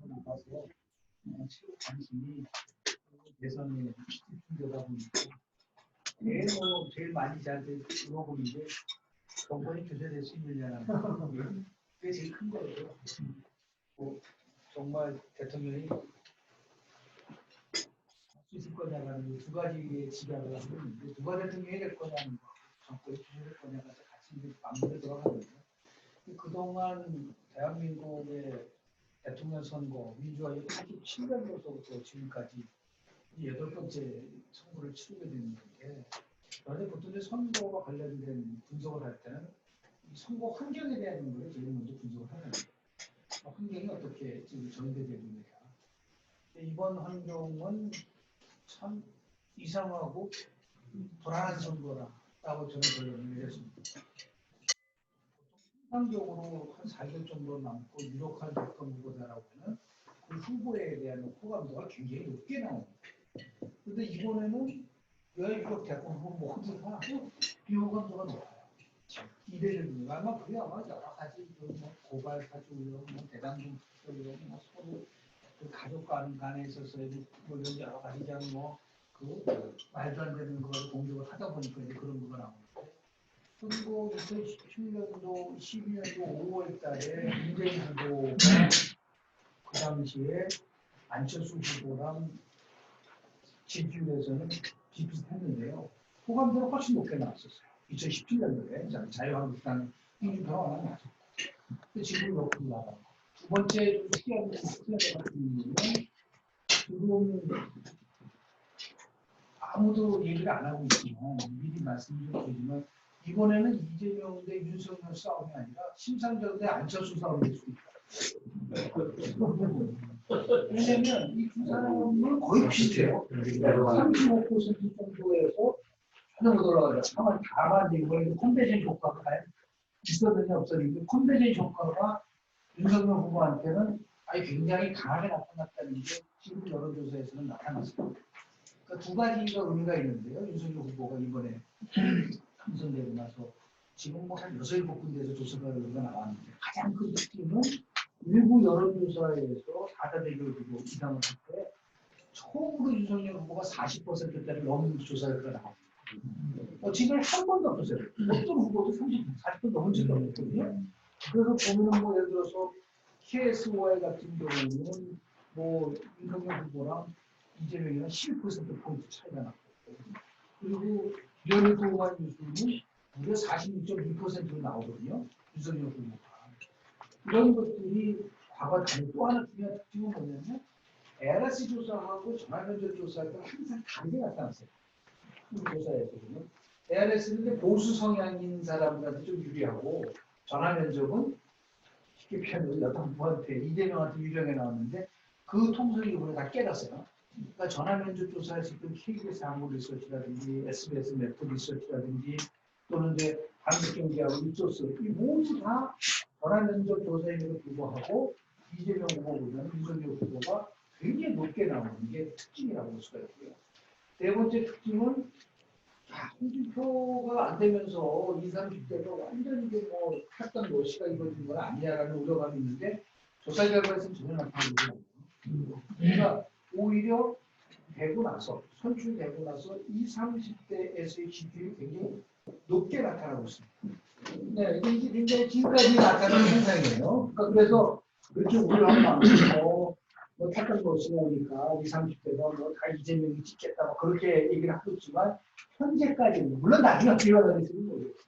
나가서 최고 관심이 대선에 집중되다 보니까 제일 많이 잘 물어보는 게 정권이 교체될 수 있느냐는 그게 제일 큰 거예요. 정말 대통령이 할 수 있을 거냐라는 두 가지의 지각을 하고 있는데 누가 대통령이 될 거냐는 거, 정권이 교체될 거냐가 같이 맞물려 들어가거든요. 그동안 대한민국의 대통령 선거, 민주화의 87년도부터 지금까지 8번째 선거를 치르게 되는 건데, 그런데 보통 선거와 관련된 분석을 할 때는 이 선거 환경에 대한 거를 제일 먼저 분석을 하는 거예요. 환경이 어떻게 지금 전개되고 있느냐. 이번 환경은 참 이상하고 불안한 선거라고 저는 결론을 내렸습니다. 통상적으로 한 4개월 정도 남고 유력한 대권 후보자라고 하면 그 후보에 대한 호감도가 굉장히 높게 나옵니다. 그런데 이번에는 왜 유력 대권 후보 모두 다 비호감도가 높아요. 이례적입니다. 아마 그게 아마 여러 가지 고발 사주 의혹, 대장동 투표 의혹, 서로 그 가족 간에 있어서의 이런 여러 가지 그 말도 안 되는 걸 공격을 하다 보니까 이제 그런 거가 나오는데. 그리고 2017년도 12년도 5월 달에 문재인 후보가 그 당시에 안철수 후보랑 지지율에서는 비슷했는데요. 호감도는 훨씬 높게 나왔었어요. 2017년도에 자유한국당 홍준표가 워낙 낮았고 지금 높게 나가고 두 번째 좀 특이한 것 같은 경우는 지금 아무도 얘기를 안 하고 있지만 미리 말씀드리지만 이번에는 이재명 대 윤석열 싸움이 아니라 심상정 대 안철수 싸움이 될 수도 있다. 왜냐면 이 두 사람은 거의 비슷해요. 35% 정도에서 전혀 못 올라가죠. 다만 이번에 컨벤션 효과가 있었느냐 없었느냐. 컨벤션 효과가 윤석열 후보한테는 굉장히 강하게 나타났다는 게 지금 여론조사에서는 나타났습니다. 그러니까 두 가지가 의미가 있는데요. 윤석열 후보가 이번에 당선되고 나서 지금 한 6-7군데에서 조사 결과가 나왔는데 가장 큰 특징은 일부 여론조사에서 4자 대결 두고 이상을 할 때 처음으로 윤석열 후보가 40%대를 넘는 조사 결과가 나옵니다. 지금 한 번도 없었어요. 어떤 후보도 40% 넘은 적이 없거든요. 그래서 보면 예를 들어서 KSY 같은 경우는 윤석열 후보랑 이재명이랑 11%포인트 차이가 났고, 그리고 연예공간 유수는 무려 46.2%로 나오거든요. 윤석열 후보가. 이런 것들이 과거 다른 또 하나 중요한 특징은 뭐냐면 LS 조사하고 전화면접 조사가 항상 다르게 나타났어요. 조사에서는 LS는 보수 성향인 사람들한테 좀 유리하고 전화면접은 쉽게 표현해서 여당 후보한테 이재명한테 유리하게 나왔는데 그 통설이 이번에 다 깨졌어요. 그러니까 전화면접 조사에서 있던 KBS 한국 리서치라든지 SBS 네트 리서치라든지 또는 이제 한국경제하고 입소스 이 모두 다 전화면접 조사임에도 불구하고 이재명 후보보다는 윤석열 후보가 굉장히 높게 나오는 게 특징이라고 볼 수가 있고요. 네 번째 특징은 홍준표가 안 되면서 20, 30대가 완전히 했던 노시가 이루어진 건 아니냐라는 우려감이 있는데 조사 결과에서는 전혀 나타나지 않아요. 그러니까 오히려 되고 나서 선출되고 나서 20, 30대에서의 지지율이 굉장히 높게 나타나고 있습니다. 네, 이게 굉장히 지금까지 나타나는 현상이에요. 그러니까 그래서 그렇게 우려하는 만큼 탔던 것이 오니까 20, 30대가 다 이재명이 찍겠다 그렇게 얘기를 하고 있지만 현재까지는 물론 나중에 어떻게 일어나는지는 모르겠어요.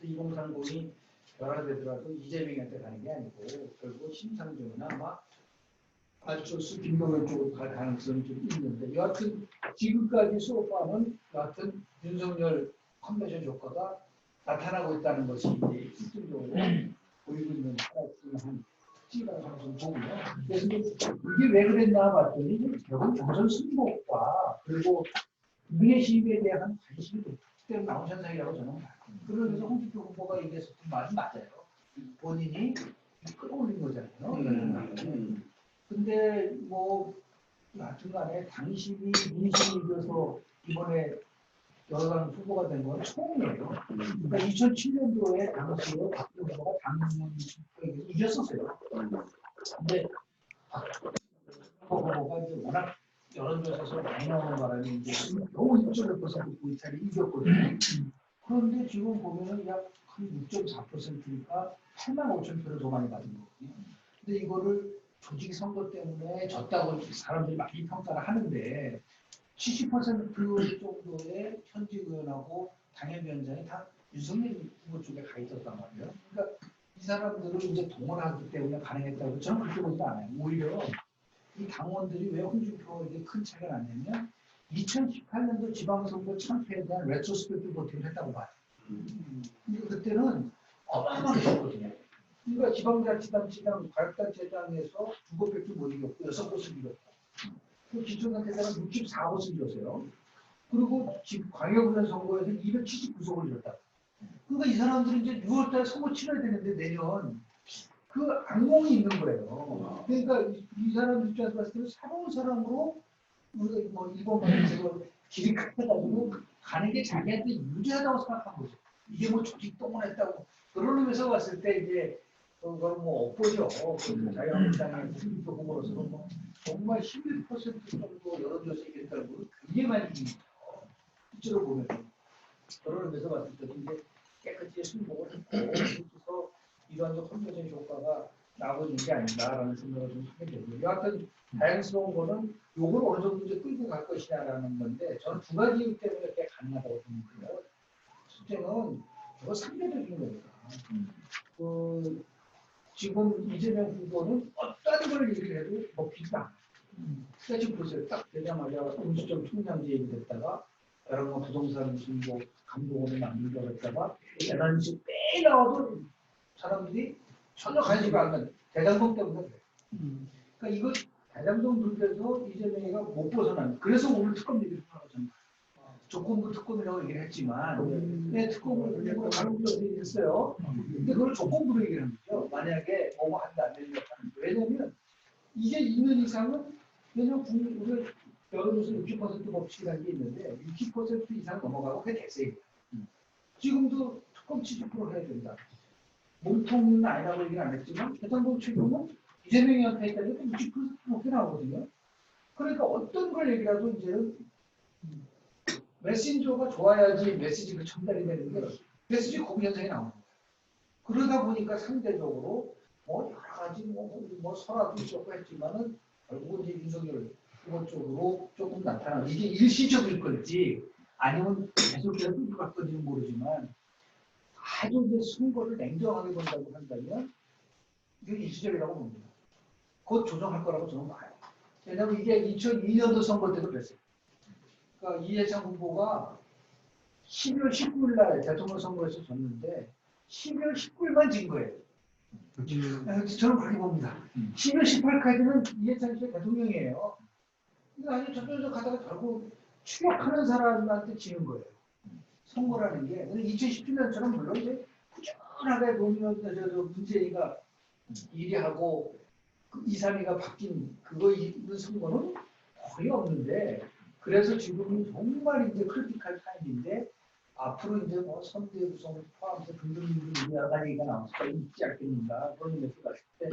2030이 변화되더라도 이재명한테 가는 게 아니고 결국 심상정이나 안철수 김동연 쪽으로 갈 가능성이 좀 있는데 여하튼 지금까지 소파는 여하튼 윤석열 컨벤션 효과가 나타나고 있다는 것이 이제 실질적으로 보이고 있는 하나의 특징이라고 저는 보고요. 그래서 이게 왜 그랬나 봤더니 결국 경선 승복과 그리고 민의시위에 대한 관심이 그때로 나온 현상이라고 저는 봐요. 그러면서 홍준표 후보가 얘기했었던 말은 맞아요. 본인이 끌어올린 거잖아요. 근데 여하튼간에 당신이 민심이 이겨서 이번에 여러 후보가 된 건 처음이에요. 그러니까 2007년도에 당시에 박근혜 후보가 당선을 이겼었어요. 근데 후보가 이제 워낙 여론조사에서 많이 나오는 바람에 이제 겨우 6.1% 고이탈이 이겼거든요. 그런데 지금 보면은 약 한 6.4%니까 8만 5천 표를 더 많이 받은 거거든요. 근데 이거를 조직 선거 때문에 졌다고 사람들이 많이 평가를 하는데 70% 정도의 현직 의원하고 당협위원장이 다 윤석열 후보 쪽에 가 있었단 말이에요. 그러니까 이 사람들을 이제 동원하기 때문에 가능했다고 저는 그렇게 보지 않아요. 오히려 이 당원들이 왜 홍준표에게 큰 차이가 났냐면 2018년도 지방선거 참패에 대한 레트로스펙티브 보팅을 했다고 봐요. 근데 그때는 어마어마하게 졌거든요. 그러니까 지방자치단체장, 과역단체장에서 2곳밖에 못 이겼고 6곳을 이겼고 그 기초단체장은 64곳을 이겼어요. 그리고 광역의원 선거에서 279석을 이겼다. 그러니까 이 사람들이 이제 6월달에 선거 치러야 되는데 내년 그 악몽이 있는 거예요. 그러니까 이 사람 입장에서 봤을 때는 새로운 사람으로 우리가 뭐 일본 방식으로 길이 깎여가지고 가는 게 자기한테 유리하다고 생각한 거죠. 이게 뭐 조직 동원했다고 그런 의미에서 봤을 때 이제 그걸 뭐 엇보죠. 자유한국당의 홍준표 후보로서는 뭐 정말 11% 정도 여론조사 이겼다는 건 굉장히 많이 이깁니다. 실제로 보면 그런 의미에서 봤을 때도 이제 깨끗이 승복을 했고 그래서 이러한 컨벤션 효과가 나고 있는 게 아닌가라는 생각을 좀 하게 되고요. 여하튼 다양스러운 거는 요걸 어느 정도 이제 끌고 갈 것이냐라는 건데 저는 두 가지 이유 때문에 그게 가능하다고 보는데요. 첫째는 이거 상대적인 겁니다. 지금 이재명 후보는 어떤 걸 얘기를 해도 먹히지 않아요. 그러니까 지금 보세요. 딱 되자마자 음식점 총량제 얘기됐다가 여러 번 부동산 무슨 뭐 감독원을 만들려고 했다가 대단지 매 나와도 사람들이 전혀 관심이 안 가요. 대장동 때문에 그래요. 그러니까 이거 대장동 문제에서 이재명이가 못 벗어나요. 그래서 오늘 특검 얘기를 하잖아요. 조건부 특검이라고 얘기를 했지만 네, 특검을 강국에서 얘기했어요. 근데 그걸 조건부로 얘기를 한 거죠. 만약에 뭐뭐 한다 안 되는 하는 왜냐면 이제 2년 이상은 왜냐면 우리 여론조사 60% 법칙이라는 게 있는데 60% 이상 넘어가고 그게 대세예요. 지금도 특검 70% 해야 된다. 몸통은 아니라고 얘기는 안 했지만 대장동 최고는 이재명이한테 있다니 60% 넘게 나오거든요. 그러니까 어떤 걸 얘기라도 이제 메신저가 좋아야지 메시지가 전달이 되는 게 메시지 거부 현상이 나오는 거예요. 그러다 보니까 상대적으로 뭐 여러 가지 뭐 설화도 있었고 했지만은 결국은 이제 윤석열 후보 쪽으로 조금 나타나는 이게 일시적일 걸지 아니면 계속해서 뚫어갈 건지는 모르지만 아주 이제 선거를 냉정하게 본다고 한다면 이게 일시적이라고 봅니다. 곧 조정할 거라고 저는 봐요. 왜냐하면 이게 2002년도 선거 때도 그랬어요. 그러니까 이해창 후보가 12월 19일 날 대통령 선거에서 졌는데 12월 19일만 진 거예요. 저는 그렇게 봅니다. 12월 18일까지는 이해창 씨가 대통령이에요. 근데 아니 저쪽에서 가다가 결국 추격하는 사람한테 지는 거예요. 선거라는 게 2017년처럼 물론 이제 꾸준하게 노무현 문재인이가 1위 하고 2, 3위가 바뀐 그거 있는 선거는 거의 없는데 그래서 지금은 정말 이제 크리티컬 타임인데 앞으로 이제 뭐 선대 구성 포함해서 등등등등 여러 가지 얘기가 나올 수가 있지 않겠는가 그런 의미에서 봤을 때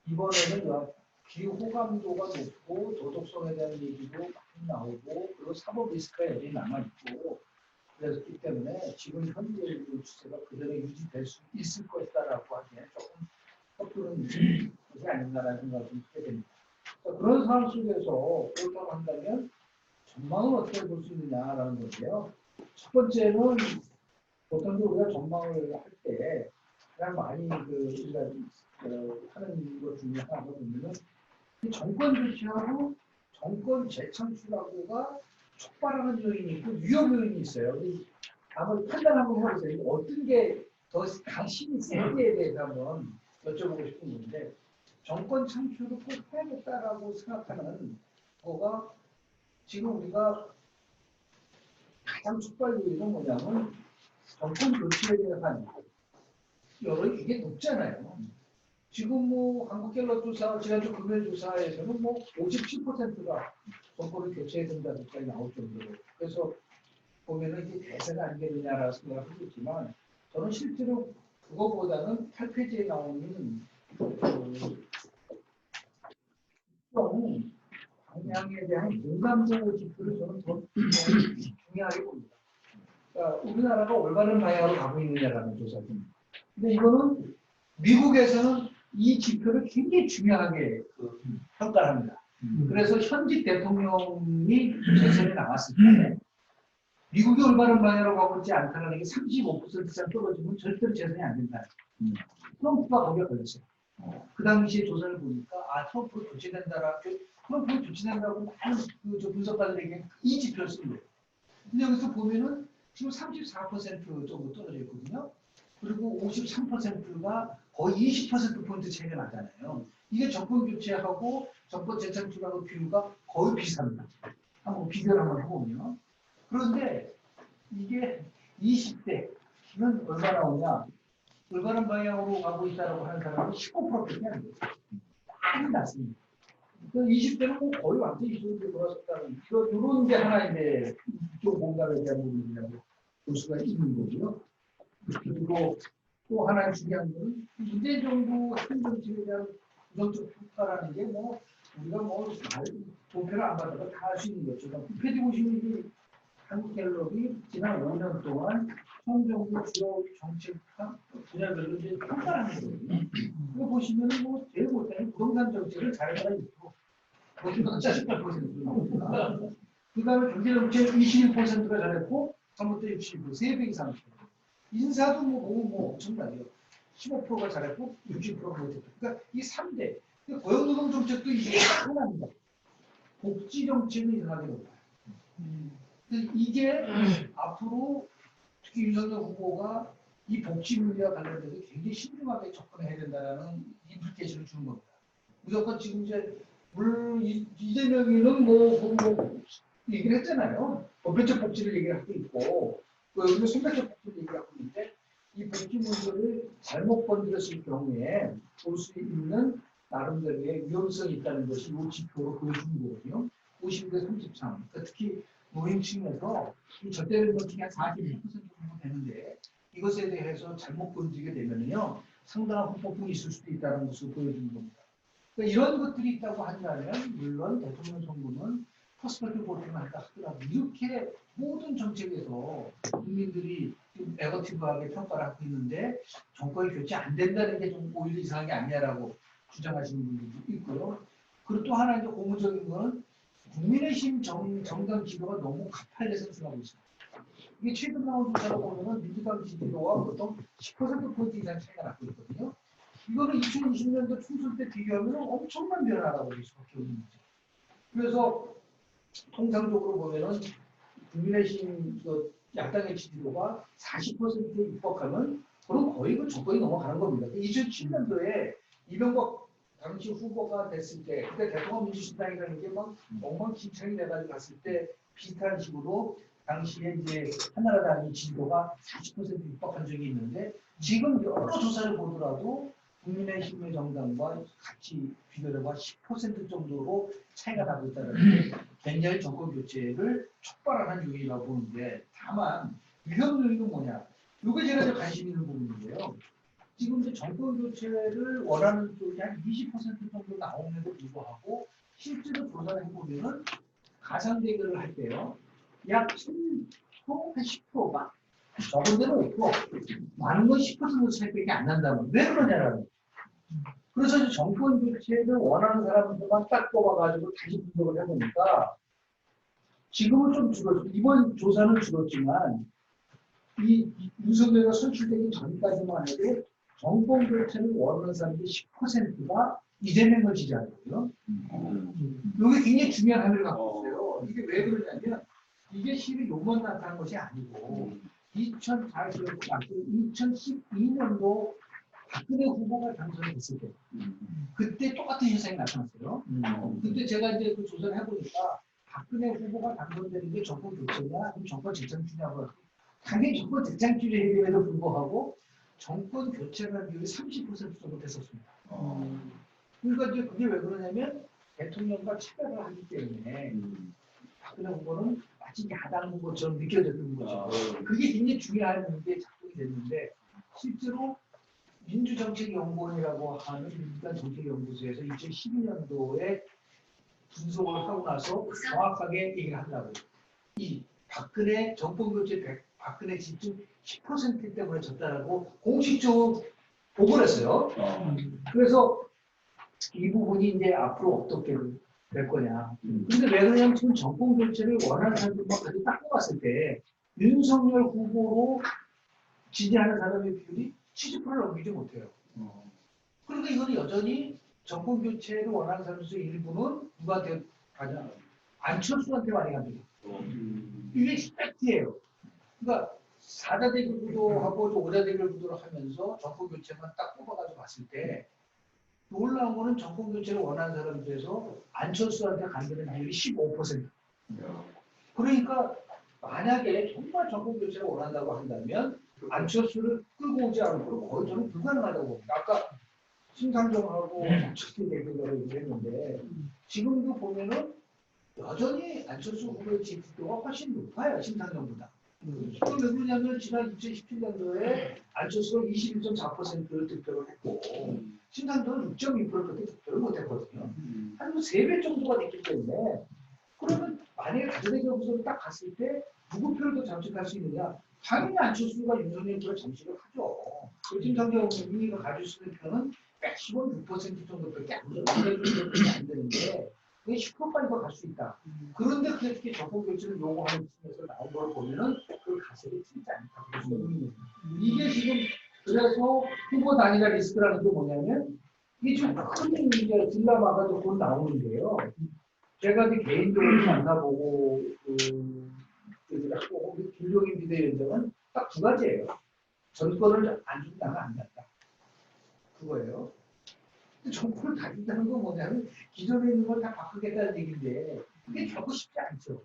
이번에는 기호감도가 높고 도덕성에 대한 얘기도 많이 나오고 그리고 사법 리스크가 여전히 남아있고 그랬기 때문에 지금 현재 추세가 그대로 유지될 수 있을 것이다라고 하기에 조금 섣부른 것이 아닌가라는 생각을 좀 하게 됩니다. 그런 상황 속에서 그렇다고 한다면 전망을 어떻게 볼 수 있느냐라는 건데요. 첫 번째는 보통 우리가 전망을 할 때 가장 많이 우리가 하는 것 중에 하나가 보면은 정권 교체하고 정권 재창출하고가 촉발하는 요인이 있고 위험 요인이 있어요. 한번 판단 한번 해보세요. 어떤 게 더 관심이 센지에 대해서 한번 여쭤보고 싶은 건데 정권 창출을 꼭 해야겠다라고 생각하는 거가 지금 우리가 가장 촉발 요인은 뭐냐면 정권 교체에 대한 여러 이게 높잖아요. 지금 뭐 한국갤럽조사 지난주 금요조사에서는 뭐 57%가 정권을 교체해야 된다고까지 나올 정도로 그래서 보면은 이게 대세가 아니겠느냐라고 생각을 하겠지만 저는 실제로 그거보다는 8페이지에 나오는 향에 대한 공감도 지표를 저는 더 중요하게 봅니다. 그러니까 우리나라가 올바른 방향으로 가고 있느냐라는 조사입니다. 근데 이거는 미국에서는 이 지표를 굉장히 중요하게 평가를 합니다. 그래서 현직 대통령이 재선에 나왔을 때 미국이 올바른 방향으로 가고 있지 않다는 게 35% 이상 떨어지면 절대로 재선이 안 된다. 트럼프가 거기에 걸렸어요. 그 당시에 조사를 보니까 트럼프가 교체된다라 트럼프가 교체된다고 많은 분석가들에게 이 지표를 쓰는 거예요. 근데 여기서 보면은 지금 34% 정도 떨어져 있거든요. 그리고 53%가 거의 20%포인트 차이가 나잖아요. 이게 정권 교체하고 정권 재창출하고 비율가 거의 비슷합니다. 한번 비교를 한번 해보면. 그런데 이게 20대는 얼마 나오냐? 올바른 방향으로 가고 있다고 하는 사람은 15%밖에 안 돼요. 많이 낮습니다. 20대는 거의 완전히 이쪽으로 돌아섰다는 이런 게 하나 이제 이쪽 공간에 대한 부분이라고 볼 수가 있는 거고요. 그리고 또 하나 중요한 것은 문재인 정부 행정직에 대한 부정적 평가라는 게 우리가 도표를 안 받아도 다 할 수 있는 거죠. 페이지 보시면 한국갤럽이 지난 5년 동안 현 정부 주요 정책 분야별로 이제 평가를 하는 거거든요. 이거 보시면 제일 못하는 부동산 정책을 잘하는 있고, 거기서 48%. 그 다음에 경제정책 21%가 잘했고, 전부터 62%, 3배 이상. 인사도 엄청나요. 15%가 잘했고, 60%가 못했고. 그러니까 이 3대. 고용노동 정책도 이게 하나입니다. 복지 정책은 이상하게 높아요. 이게 앞으로 특히 윤석열 후보가 이 복지 문제와 관련돼서 굉장히 신중하게 접근해야 된다는 임플리케이션을 주는 겁니다. 무조건 지금 이제 이재명이는 얘기를 했잖아요. 보편적 복지를 얘기하고 있고, 여기는 선별적 복지를 얘기하고 있는데, 이 복지 문제를 잘못 건드렸을 경우에 볼 수 있는 나름대로의 위험성이 있다는 것이 이 지표로 보여주는 거거든요. 50대 33. 그러니까 특히 노인층에서 이 절대면역력이 한 42% 정도 되는데 이것에 대해서 잘못 건드리게 되면요 상당한 후폭풍이 있을 수도 있다는 것을 보여주는 겁니다. 그러니까 이런 것들이 있다고 한다면 물론 대통령 선거는 퍼스펙티브 보팅을 한다 하더라도 이렇게 모든 정책에서 국민들이 좀 네거티브하게 평가를 하고 있는데 정권이 교체 안 된다는 게 좀 오히려 이상한 게 아니냐라고 주장하시는 분들도 있고요. 그리고 또 하나 이제 고무적인 거는 국민의힘 정당 지도가 너무 가파르게 상승하고 있습니다. 이게 최근 나온 조사를 보면은 민주당 지지도와 보통 10%포인트 이상 차이가 나고 있거든요. 이거는 2020년도 총선 때 비교하면 엄청난 변화라고 볼 수밖에 없는 거죠. 그래서 통상적으로 보면은 국민의힘 야당의 지지도가 40%에 육박하면 그럼 거의 정권이 넘어가는 겁니다. 2007년도에 이명박 당시 후보가 됐을 때 그때 대통령 민주신당이라는 게 엉망진창이 돼가지고 갔을 때 비슷한 식으로 당시에 이제 한나라당의 지지도가 40% 육박한 적이 있는데 지금 여러 조사를 보더라도 국민의힘의 정당과 같이 비교해봐 10% 정도로 차이가 나고 있다는 게 굉장히 정권 교체를 촉발하는 요인이라고 보는데 다만 위험 요인은 뭐냐? 이게 제가 좀 관심 있는 부분인데요. 지금 이제 정권 교체를 원하는 쪽이 한 20% 정도 나옴에도 불구하고 실제로 조사를 해보면은 가상 대결을 할 때요. 약 10%가 적은 데는 5%, 많은 건 10% 차이밖에 안 난다면 왜 그러냐라는. 그래서 이제 정권 교체를 원하는 사람들만 딱 뽑아가지고 다시 분석을 해보니까 지금은 좀 줄었죠. 이번 조사는 줄었지만 이 윤석열가 선출되기 전까지만 해도 정권 교체를 원하는 사람들이 10%가 이재명을 지지하거든요. 이게 굉장히 중요한 함의를 갖고 있어요. 이게 왜 그러냐면 이게 실이 요번 나타난 것이 아니고 2012년도 박근혜 후보가 당선이 됐을 때 그때 똑같은 현상이 나타났어요. 그때 제가 이제 그 조사를 해보니까 박근혜 후보가 당선되는 게 정권 교체냐 아니면 정권 재창출이냐고 당연히 정권 재창출에도 불구하고 정권 교체라는 비율이 30% 정도 됐었습니다. 그러니까 이제 그게 왜 그러냐면 대통령과 차별을 하기 때문에 박근혜 후보는 마치 야당 후보처럼 느껴졌던 거죠. 그게 굉장히 중요한 게 작동이 됐는데 실제로 민주정책연구원이라고 하는 민주당 정책연구소에서 2012년도에 분석을 하고 나서 정확하게 얘기를 한다고요. 이 박근혜 정권교체 박근혜 집중 10% 때문에 졌다라고 공식적으로 보고를 했어요. 그래서 이 부분이 이제 앞으로 어떻게 될 거냐. 근데 왜 그러냐면 지금 정권 교체를 원하는 사람들만 가지고 딱 뽑았을 때 윤석열 후보로 지지하는 사람의 비율이 70%를 넘기지 못해요. 그러니까 이건 여전히 정권 교체를 원하는 사람 중 일부는 누구한테 가냐? 안철수한테 많이 갑니다. 이게 팩트예요. 그러니까 4자 대결 구도하고 5자 대결 구도를 하면서 정권 교체만 딱 뽑아가지고 봤을 때 놀라운 거는 정권 교체를 원하는 사람 중에서 안철수한테 간다는 비율이 15%. 그러니까 만약에 정말 정권 교체를 원한다고 한다면 안철수를 끌고 오지 않고 거의 저는 불가능하다고 봅니다. 아까 심상정하고 안철수 얘기를 했는데 지금도 보면은 여전히 안철수 후보의 지지도가 훨씬 높아요. 심상정보다. 그럼 왜 그러냐면 지난 2017년도에 안철수가 21.4%를 득표를 했고 심상정은 6.2%밖에 득표를 못했거든요. 한 3배 정도가 됐기 때문에 그러면 만약에 가정대결 구도를 딱 갔을 때 누구 표를 더 잠식할 수 있느냐? 당연히 안철수가 윤석열 표를 잠식을 하죠. 심상정 의원이 가질 수 있는 표는 116% 정도밖에 안 되는데 그게 10%까지 더 갈 수 있다. 그런데 그렇게 정권 교체를 요구하는 측에서 나온 걸 보면은 그 가설이 진짜 않다. 이게 지금 그래서 후보 단일화 리스크라는 게 뭐냐면 이게 지금 큰 이제 딜레마가 곧 나오는데요. 제가 이제 개인적으로 만나보고 하고 김종인 비대위원장은 딱 두 가지예요. 정권을 안 준다면 안 된다. 그거예요. 정권을 가진다는 건 뭐냐면 기존에 있는 걸 다 바꾸겠다는 얘기인데 그게 결코 쉽지 않죠.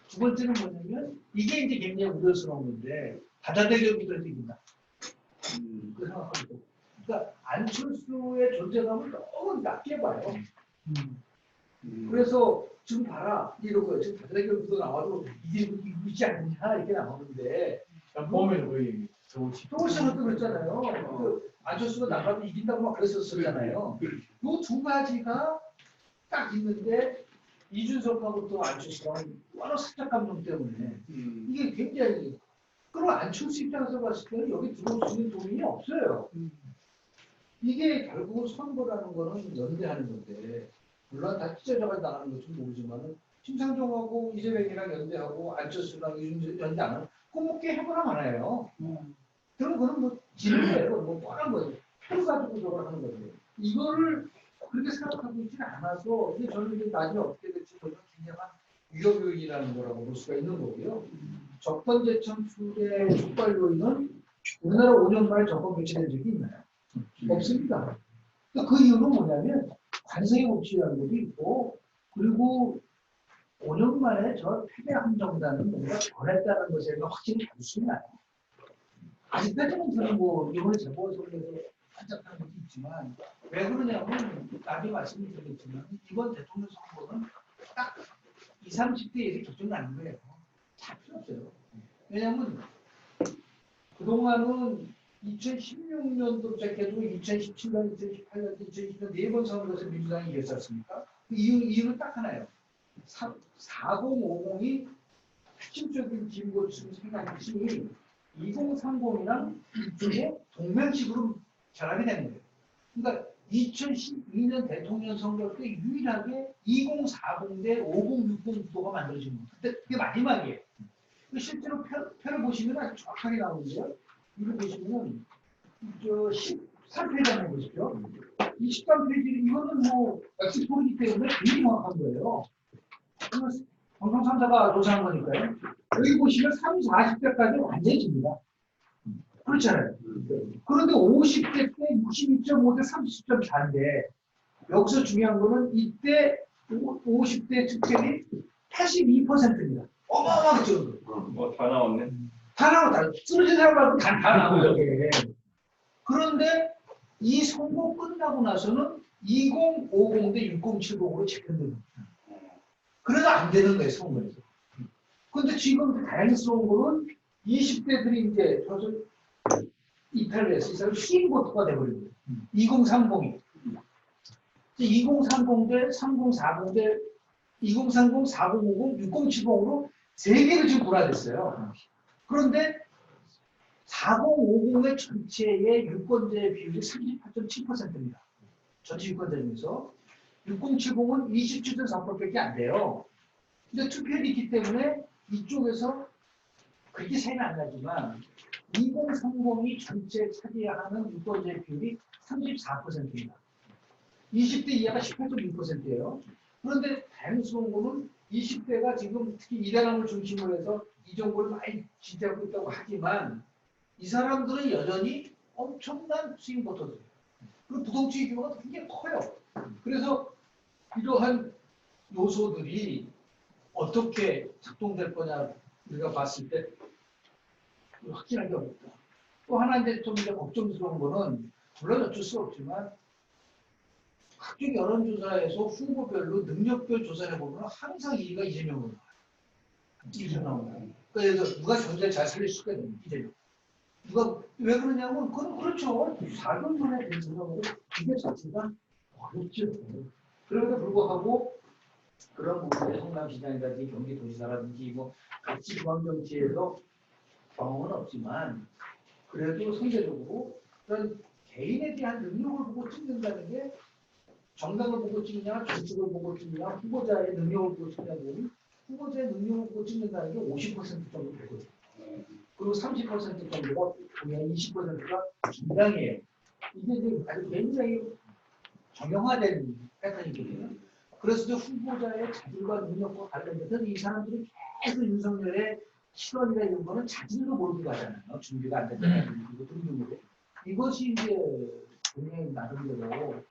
두 번째는 뭐냐면 이게 이제 굉장히 우려스러운 건데 다자대결 구도에서 이긴다. 그 생각하고 그러니까 안철수의 존재감을 너무 낮게 봐요. 그래서 지금 봐라 이러고 지금 다자대결 구도 나와도 이기지 않느냐 이렇게 나오는데 보면 거의 조금씩은 또 그랬잖아요. 그 안철수가 나가도 이긴다고 막 그랬었잖아요. 이 두 가지가 딱 있는데 이준석하고 또 안철수랑 워낙 사적 감정 때문에 이게 굉장히 그리고 안철수 입장에서 봤을 때는 여기 들어올 수 있는 도움이 없어요. 이게 결국은 선거라는 거는 연대하는 건데 물론 다 찢어져가 나가는 건지 모르지만 심상정하고 이재명이랑 연대하고 안철수랑 연대 안 하는 꼭먹게 해보나 말아요. 그럼 그건 뭐 지르예요. 뭐 뻔한 거예요. 표를 가지고 저걸 하는 거예요. 이거를 그렇게 생각하고 있지는 않아서 이게 저는 이제 나중에 어떻게 될지 저는 굉장한 위협 요인이라는 거라고 볼 수가 있는 거고요. 정권 재창출의 촉발 요인은 우리나라 5년 만에 정권 교체된 적이 있나요? 없습니다. 그 이유는 뭐냐면 관성의 법칙이라는 것도 있고 그리고 5년 만에 저 패배한 정당은 뭔가 변했다는 것에 확실히 단순히 나요. 아직까지는 저는 뭐 이번에 재보궐선거에서 반짝하는 것도 있지만 왜 그러냐면 나중에 말씀드리겠지만 이번 대통령 선거는 딱 20, 30대에서 결정 나는 거예요. 잘 필요 없어요. 왜냐하면 그동안은 2016년도 시작해도 2017년, 2018년, 2020년 4번 선거에서 민주당이 이겼지 않습니까? 그 이유는 딱 하나예요. 4050이 핵심적인 기본적인 생각이 2030이랑 이쪽에 동맹식으로 결합이 되는 거예요. 그러니까 2012년 대통령 선거 때 유일하게 2040 대 5060 구도가 만들어진 거예요. 그때 그게 마지막이에요. 실제로 표를 보시면 아주 정확하게 나오는데요. 이거 보시면 저 13페이지 한번 보십시오. 이 13페이지는 이거는 뭐 엑스포이기 때문에 굉장히 정확한 거예요. 방송 3사가 조사한 거니까요. 여기 보시면 30, 40대까지 완전히 집니다. 그렇잖아요. 그런데 50대 때 62.5 대 30.4인데 여기서 중요한 거는 이때 50대 득표율이 82%입니다. 어마어마하죠. 다 나왔네. 다 나와. 쓰러진 사람 말고 다 나와요. 그런데 이 선거 끝나고 나서는 2050 대 6070으로 재편됩니다. 그래도 안 되는 거예요, 선거에서. 근데 지금 다행스러운 거는 20대들이 이제 저를 이탈을 해서 이 사람이 스윙 보트가 돼버린 거예요. 2030이. 2030 대 3040 대 2030, 4050, 6070으로 세 개를 지금 분화됐어요. 그런데 4050의 전체의 유권자의 비율이 38.7%입니다. 전체 유권자 중에서 6070은 27.4%밖에 안 돼요. 근데 투표율이 있기 때문에 이쪽에서 그렇게 차이는 안 나지만 2030이 전체 차지하는 유권자의 비율이 34%입니다. 20대 이하가 18.6%예요. 그런데 다양수원고는 20대가 지금 특히 이대남을 중심으로 해서 이 정보를 많이 지지하고 있다고 하지만 이 사람들은 여전히 엄청난 스윙 보터들이에요. 그리고 부동층의 규모가 굉장히 커요. 그래서 이러한 요소들이 어떻게 작동될 거냐 우리가 봤을 때 확진하기 어렵다. 또 하나 이제 좀 이제 걱정스러운 거는 물론 어쩔 수 없지만 각종 여론조사에서 후보별로 능력별 조사를 보면 항상 2위가 이재명으로 나와요. 이재명 나와요. 그래서 누가 경제를 잘 살릴 수가 있는 이재명. 누가 왜 그러냐면 그건 그렇죠. 4년 만에 된 생각으로 이게 자체가 어렵죠. 그럼에도 불구하고 그런 부분에 성남시장이라든지 경기도지사라든지 뭐 같이 중앙정치에서 경험은 없지만 그래도 상대적으로 그런 개인에 대한 능력을 보고 찍는다는 게 정당을 보고 찍냐, 정책을 보고 찍냐, 후보자의 능력을 보고 찍냐면 후보자의 능력을 보고 찍는다는 게 50% 정도 되거든요. 그리고 30% 정도가 그냥 20%가 정당이에요. 이게 이제 아주 굉장히 정형화된 패턴이거든요. 그래서 이제 후보자의 자질과 능력과 관련돼서 이 사람들이 계속 윤석열의 실언이나 이런 거는 자질도 모르고 가잖아요. 준비가 안 됐잖아요. 이것이 이제 굉장히 나름대로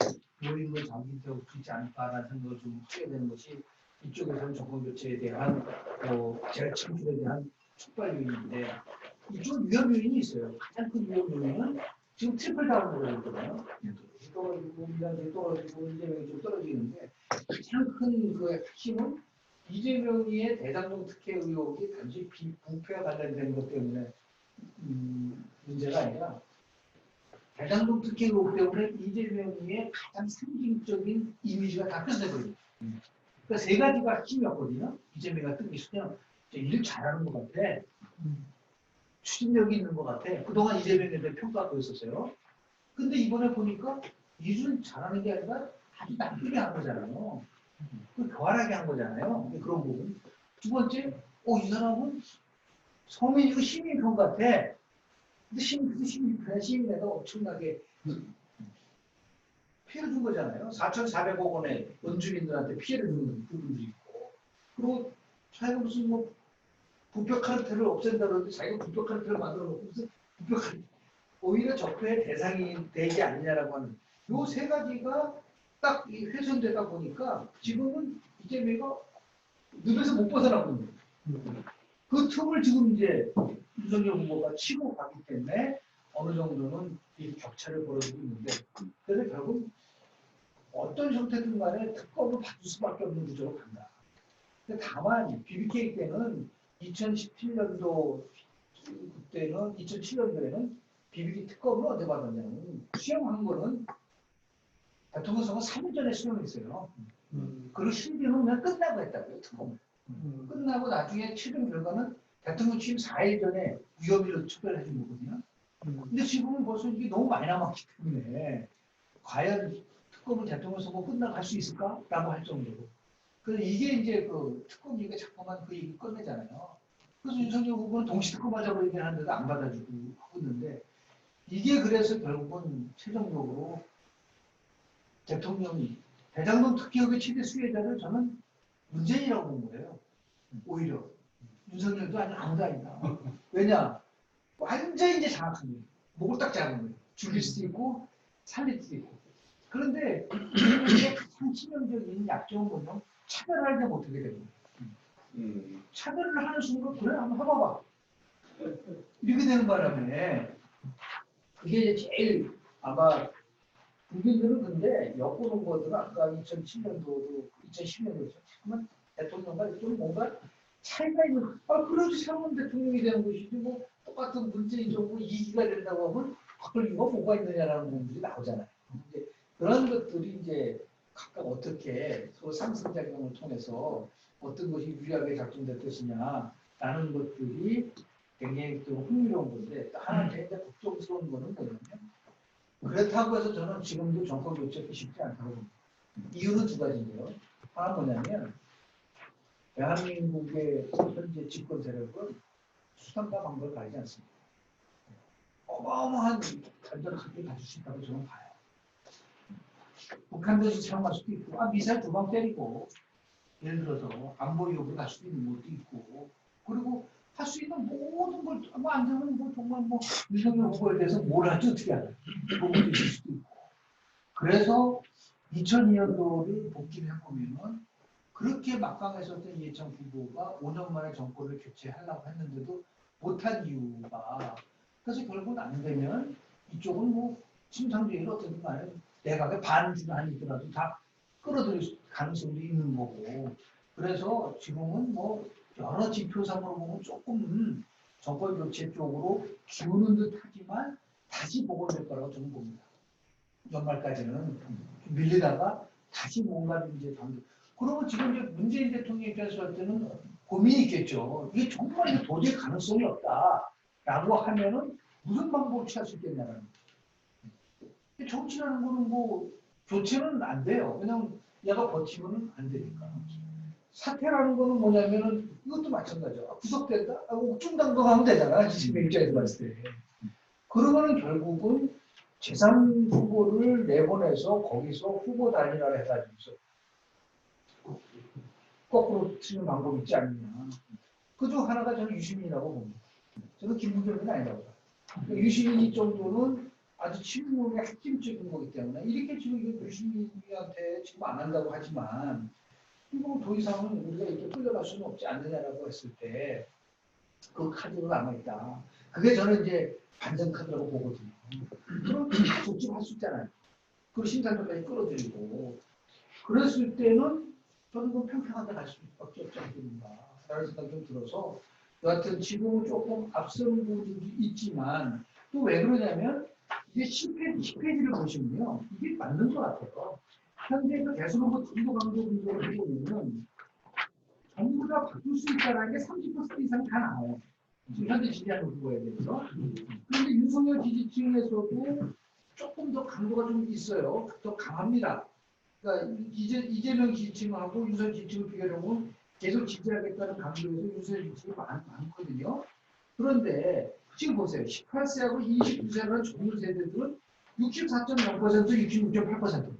모임을 잠긴다고 있지 않을까라는 생각을 좀 하게 되는 것이 이쪽에서는 정권교체에 대한 재창출에 대한 촉발 요인인데 이쪽 위험 요인이 있어요. 가장 큰 위험 요인은 지금 트리플 다운으로 있거든요. 떨어지고 민주당이 떨어지고 이재명이 좀 떨어지는데 가장 큰 그 핵심은 이재명의 대장동 특혜 의혹이 단지 부패와 관련된 것 때문에 문제가 아니라 대장동 특혜 의혹 때문에 이재명의 가장 상징적인 이미지가 다 끝내버립니다. 그러니까 세 가지가 핵심이었거든요. 이재명 같은 게 그냥 일 잘하는 것 같아. 추진력이 있는 것 같아. 그동안 이재명에 대해 평가하고 있었어요. 근데 이번에 보니까 일을 잘하는 게 아니라 아주 나쁘게 한 거잖아요. 교활하게 한 거잖아요. 그런 부분. 두 번째, 이 사람은 서민이고 시민편 같아. 근데 시민에다 엄청나게 피해를 준 거잖아요. 4,400억 원에 원주민들한테 피해를 주는 부분도 있고. 그리고 자기가 무슨 뭐 부패 카르텔을 없앤다 그러는데 자기가 부패 카르텔을 만들어 놓고 무슨 부패 카르텔. 오히려 적폐의 대상이 되지 않느냐라고 하는 요 세 가지가 딱 훼손되다 보니까 지금은 이재명이 늪에서 못 벗어나고 있는 거예요. 그 틈을 지금 이제 윤석열 후보가 치고 가기 때문에 어느 정도는 이 격차를 벌어지고 있는데 그래서 결국 어떤 형태든 간에 특검을 받을 수밖에 없는 구조로 간다. 근데 다만 BBK 때는 2017년도 그때는 2007년도에는 BBK 특검을 언제 받았냐면 수용한 거는 대통령 선거 3일 전에 수용했어요. 그리고 심리는 그냥 끝나고 했다고요, 특검을. 끝나고 나중에 최종 결과는 대통령 취임 4일 전에 위험위로 특별해 준 거거든요. 근데 지금은 벌써 이게 너무 많이 남았기 때문에 과연 특검은 대통령 선거 끝나고 할 수 있을까? 라고 할 정도로. 그래서 이게 이제 그 특검 얘기가 자꾸만 그 얘기 끝내잖아요. 그래서 윤석열 후보는 동시 특검하자고 얘기하는데도 안 받아주고 하고 있는데 이게 그래서 결국은 최종적으로 대통령이 대장동 특혜의 최대 수혜자를 저는 문재인이라고 본 거예요. 오히려 윤석열도 아무도 아니다. 왜냐 완전히 이제 장악한 거예요. 목을 딱 잡은 거예요. 죽일 수도 있고 살릴 수도 있고. 그런데 이재명의 가장 치명적인 약점은 뭐냐면 차별을 하지 못하게 되는 거예요. 차별을 하는 순간 그래 한번 해봐봐. 이렇게 되는 바람에 그게 제일 아마 국민들은 근데 여권 후보들은 아까 2007년도도 2010년도도 잠깐만 대통령과 좀 뭔가 차이가 있는 그래도 새로운 대통령이 되는 것이지 뭐 똑같은 문재인 정부 2기가 된다고 하면 바꿀 이유가 뭐가 있느냐라는 부분들이 나오잖아요. 이제 그런 것들이 이제 각각 어떻게 서로 상승작용을 통해서 어떤 것이 유리하게 작동될 것이냐라는 것들이 굉장히 또 흥미로운 건데 또 하나 제일 걱정스러운 거는 뭐냐면 그렇다고 해서 저는 지금도 정권 교체가 쉽지 않다고 봅니다. 이유는 두 가지인데요. 하나 뭐냐면 대한민국의 현재 집권 세력은 수단과 방법을 가리지 않습니다. 어마어마한 안전 카드를 가질 수 있다고 저는 봐요. 북한도 사용할 수도 있고, 미사일 두 방 때리고, 예를 들어서 안보 위협을 갈 수도 있는 것도 있고, 그리고 할 수 있는 모든 걸, 안 되면 정말 윤석열 후보에 대해서 뭘 할지 어떻게 알아요? 그것도 있을 수도 있고. 그래서 2002년도를 복기를 해보면은 그렇게 막강했었던 이해창 후보가 5년 만에 정권을 교체하려고 했는데도 못한 이유가 그래서 결국은 안 되면 이쪽은 심상정의를 어떻든 간에 내각의 반주가 아니더라도 다 끌어들일 가능성도 있는 거고 그래서 지금은 여러 지표상으로 보면 조금 정권 교체 쪽으로 기우는 듯 하지만 다시 복원될 거라고 저는 봅니다. 연말까지는 밀리다가 다시 뭔가 이제 그러면 지금 이제 문재인 대통령 입장에서 할 때는 고민이 있겠죠. 이게 정말 도저히 가능성이 없다라고 하면은 무슨 방법을 취할 수 있겠냐는 거죠. 정치라는 거는 교체는 안 돼요. 그냥 얘가 버티면 안 되니까. 사퇴라는 거는 뭐냐면은 이것도 마찬가지죠. 구속된다? 옥중당당하면 되잖아. 지금 입장에서 봤을 때. 그러면은 결국은 제3 후보를 내보내서 거기서 후보 단일화를 해가지고 거꾸로 치는 방법이 있지 않느냐. 그중 하나가 저는 유시민이라고 봅니다. 저는 김부겸은 아니라고 봐요. 유시민 정도는 아주 친문의 핵심적인 거기 때문에 이렇게 지금 유시민한테 지금 안 한다고 하지만 더 이상은 우리가 이렇게 끌려갈 수는 없지 않느냐라고 했을 때 그 카드가 남아있다. 그게 저는 이제 반전 카드라고 보거든요. 그럼 독집할 수 있잖아요. 그리고 심사정까지 끌어들이고 그랬을 때는 저는 평평하게 갈 수밖에 없지 않겠는가 라는 생각이 좀 들어서 여하튼 지금은 조금 앞선 부분도 있지만 또 왜 그러냐면 이게 10페이지를 보시면요. 이게 맞는 것 같아요. 현재 그 대선 후보 진도 강도 분석을 해보면 전부 다 바꿀 수 있다는 게 30% 이상 다 나와요. 지금 현재 지지하는 후보에 대해서. 그런데 윤석열 지지층에서도 조금 더 강도가 좀 있어요. 더 강합니다. 그러니까 이재명 지지층하고 윤석열 지지층을 비교해보면 계속 지지하겠다는 강도에서 윤석열 지지층이 많거든요. 그런데 지금 보세요. 18세하고 29세라는 젊은 세대들은 64.0%, 66.8%.